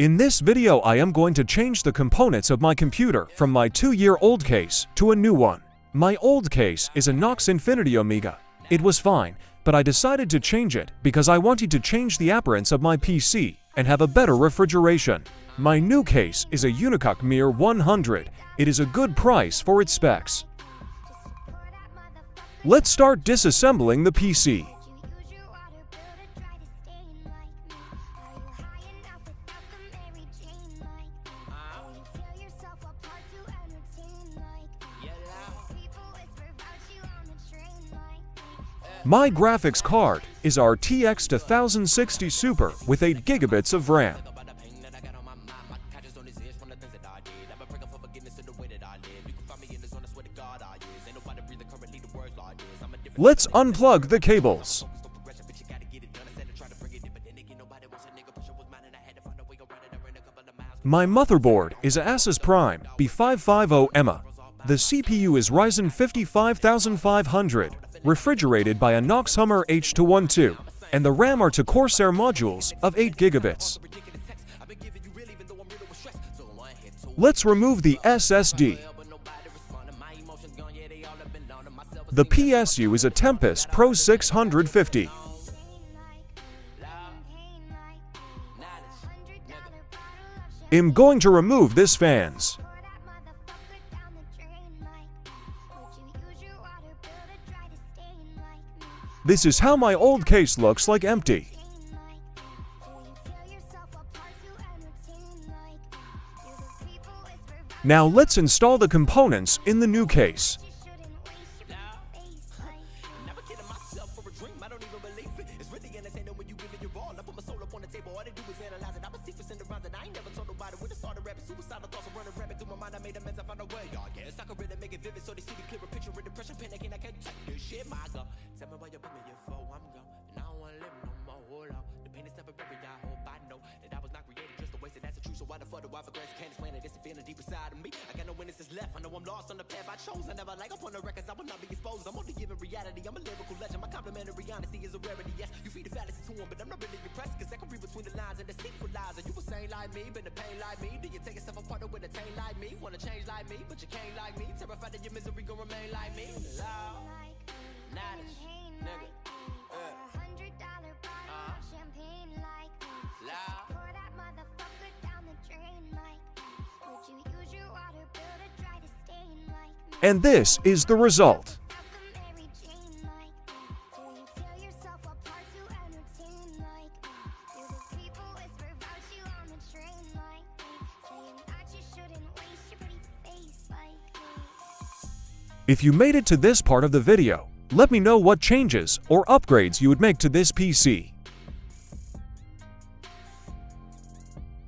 In this video I am going to change the components of my computer from my 2-year-old case to a new one. My old case is a Nox Infinity Omega. It was fine, but I decided to change it because I wanted to change the appearance of my PC and have a better refrigeration. My new case is a Unykach MIR 100. It is a good price for its specs. Let's start disassembling the PC. My graphics card is RTX 2060 Super with 8 GB of RAM. Let's unplug the cables. My motherboard is a Asus Prime B550 EMA. The CPU is Ryzen 55500. Refrigerated by a Nox HUMMER H-212, and the RAM are to Corsair modules of 8 GB. Let's remove the SSD. The PSU is a Tempest Pro 650. I'm going to remove this fans. This is how my old case looks like empty. Now let's install the components in the new case. I know I'm lost on the path I chose. I never like up on the records, I will not be exposed. I'm only giving reality, I'm a lyrical legend. My complimentary honesty is a rarity, yes. You feed the fallacy to them, but I'm not really impressed. Cause I can read between the lines and the secret lies. Are you a saint like me, been a pain like me? Do you take yourself apart with a taint like me? Wanna change like me, but you can't like me. Terrified that your misery gon' remain like me. Loud, knowledge, nigga. $100 bottle of champagne like loud. Pour that motherfucker down the drain like. Would you use your water bill to dry the stain like me? And this is the result. If you made it to this part of the video, let me know what changes or upgrades you would make to this PC.